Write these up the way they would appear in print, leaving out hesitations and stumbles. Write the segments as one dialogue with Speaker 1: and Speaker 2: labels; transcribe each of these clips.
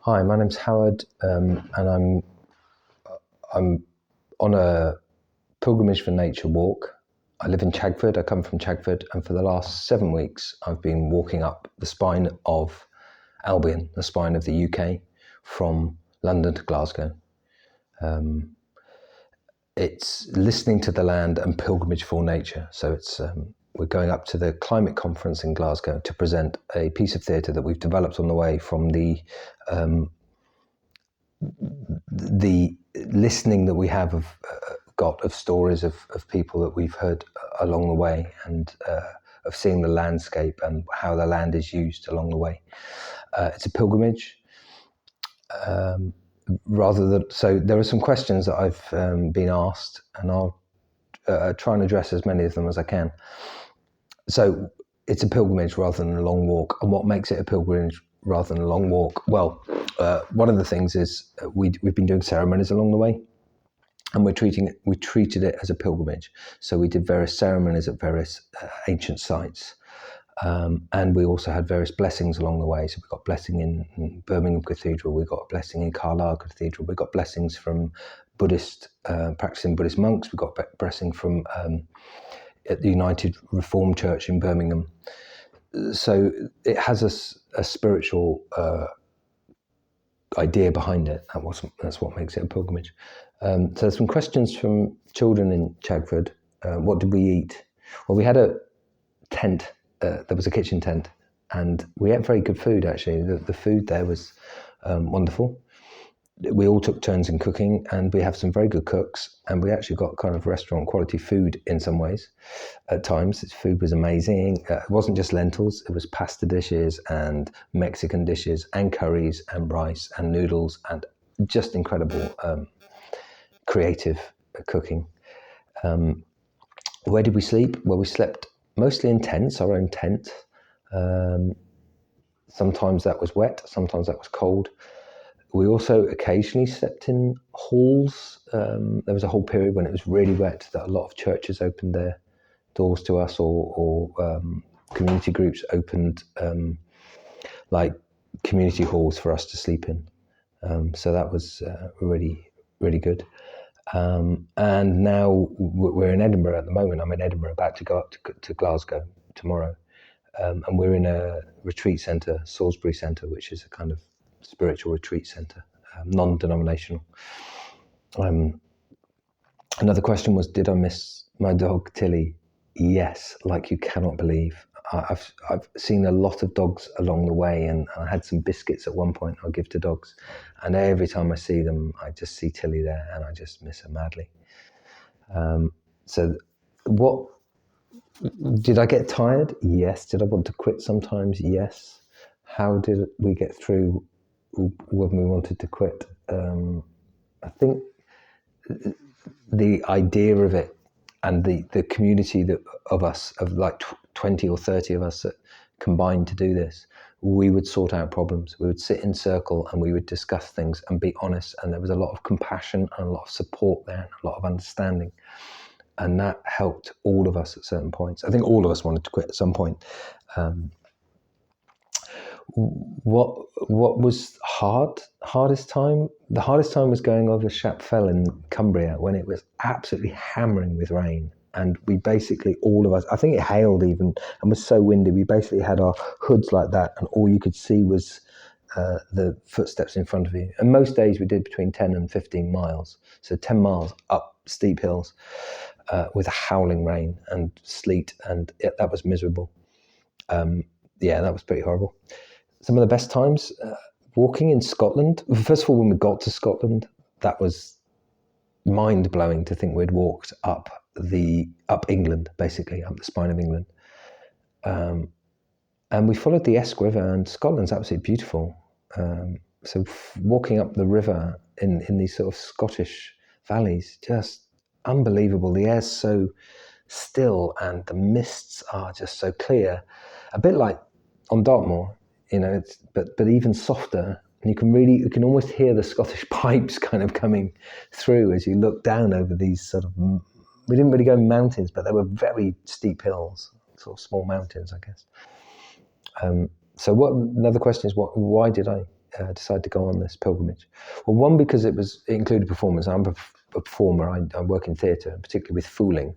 Speaker 1: Hi, my name's Howard, and I'm on a pilgrimage for nature walk. I live in Chagford. I come from Chagford, and for the last 7 weeks, I've been walking up the spine of Albion, the spine of the UK, from London to Glasgow. It's listening to the land and pilgrimage for nature. So we're going up to the climate conference in Glasgow to present a piece of theatre that we've developed on the way from the listening that we have got of stories of people that we've heard along the way, and of seeing the landscape and how the land is used along the way. It's a pilgrimage. So there are some questions that I've been asked, and I'll try and address as many of them as I can. So it's a pilgrimage rather than a long walk. And what makes it a pilgrimage rather than a long walk? Well, one of the things is we've been doing ceremonies along the way, and we treated it as a pilgrimage. So we did various ceremonies at various ancient sites. And we also had various blessings along the way. So we got blessing in Birmingham Cathedral, we got a blessing in Carlisle Cathedral, we got blessings from practicing Buddhist monks, we got blessing from at the United Reformed Church in Birmingham. So it has a spiritual idea behind it. That's what makes it a pilgrimage. So there's some questions from children in Chagford. What did we eat? Well, we had a tent. There was a kitchen tent, and we ate very good food, actually. The food there was wonderful. We all took turns in cooking, and we have some very good cooks, and we actually got kind of restaurant quality food in some ways. At times, its food was amazing. It wasn't just lentils, it was pasta dishes and Mexican dishes and curries and rice and noodles and just incredible creative cooking. Where did we sleep? Well, we slept mostly in tents, our own tent. Sometimes that was wet, sometimes that was cold. We also occasionally slept in halls. There was a whole period when it was really wet that a lot of churches opened their doors to us, or community groups opened like community halls for us to sleep in. So that was really, really good. And now we're in Edinburgh at the moment. I'm in Edinburgh, about to go up to Glasgow tomorrow. And we're in a retreat centre, Salisbury Centre, which is a kind of spiritual retreat centre, non-denominational. Another question was, did I miss my dog Tilly? Yes, like you cannot believe. I've seen a lot of dogs along the way, and I had some biscuits at one point I'll give to dogs, and every time I see them, I just see Tilly there, and I just miss her madly. So what did I get tired? Yes. Did I want to quit sometimes? Yes. How did we get through when we wanted to quit? I think the idea of it and the community of us, of like 20 or 30 of us that combined to do this, we would sort out problems. We would sit in circle and we would discuss things and be honest. And there was a lot of compassion and a lot of support there, and a lot of understanding. And that helped all of us at certain points. I think all of us wanted to quit at some point. What was hardest time? The hardest time was going over Shap Fell in Cumbria when it was absolutely hammering with rain. And we basically, all of us, I think it hailed even, and was so windy, we basically had our hoods like that, and all you could see was the footsteps in front of you. And most days we did between 10 and 15 miles. So 10 miles up steep hills with a howling rain and sleet, and that was miserable. That was pretty horrible. Some of the best times, walking in Scotland. First of all, when we got to Scotland, that was mind-blowing to think we'd walked up England, basically, up the spine of England. And we followed the Esk River, and Scotland's absolutely beautiful. So walking up the river in these sort of Scottish valleys, just unbelievable. The air's so still and the mists are just so clear. A bit like on Dartmoor, but even softer. And you can almost hear the Scottish pipes kind of coming through as you look down over these sort of, we didn't really go mountains, but they were very steep hills, sort of small mountains, I guess. So another question is, why did I decide to go on this pilgrimage? Well, one, because it included performance. I'm a performer. I work in theatre, particularly with fooling,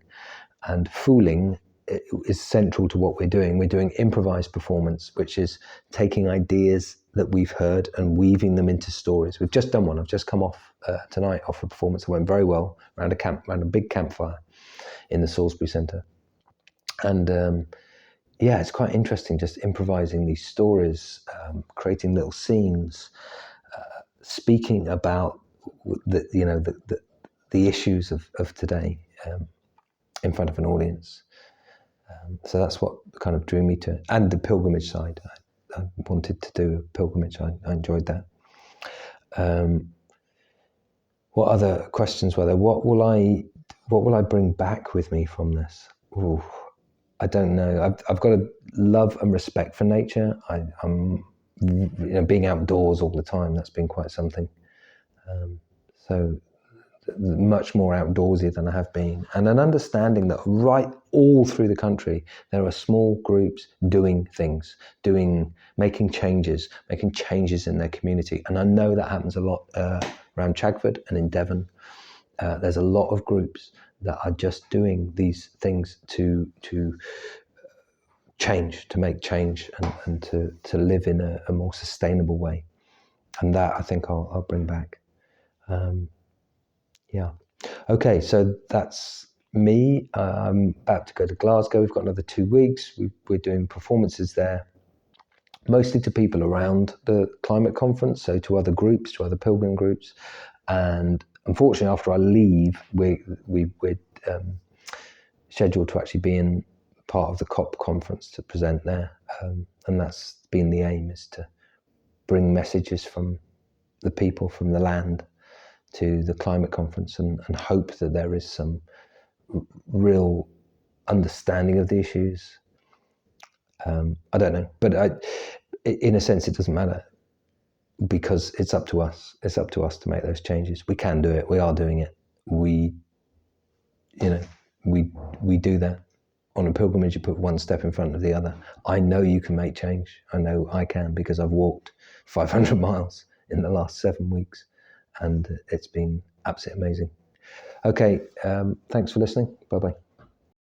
Speaker 1: and fooling is central to what we're doing. We're doing improvised performance, which is taking ideas that we've heard and weaving them into stories. We've just done one. I've just come off tonight off a performance that went very well around a big campfire in the Salisbury Centre. And yeah, it's quite interesting just improvising these stories, creating little scenes, speaking about the issues of today in front of an audience. So that's what kind of drew me to it. And the pilgrimage side. I wanted to do a pilgrimage. I enjoyed that. What other questions were there? What will I bring back with me from this? Ooh, I don't know. I've got a love and respect for nature. I'm being outdoors all the time. That's been quite something. So much more outdoorsy than I have been, and an understanding that right all through the country there are small groups doing things, making changes in their community. And I know that happens a lot around Chagford and in Devon. There's a lot of groups that are just doing these things to change, to make change, and to live in a more sustainable way. And that I think I'll bring back. Yeah. Okay, so that's me. I'm about to go to Glasgow. We've got another 2 weeks. We're doing performances there, mostly to people around the climate conference, so to other groups, to other pilgrim groups. And unfortunately, after I leave, we're scheduled to actually be in part of the COP conference to present there. And that's been the aim, is to bring messages from the people, from the land, to the climate conference, and hope that there is some real understanding of the issues. I don't know, but in a sense, it doesn't matter, because it's up to us. It's up to us to make those changes. We can do it. We are doing it. We do that. On a pilgrimage, you put one step in front of the other. I know you can make change. I know I can, because I've walked 500 miles in the last 7 weeks. And it's been absolutely amazing. Okay, thanks for listening. Bye-bye.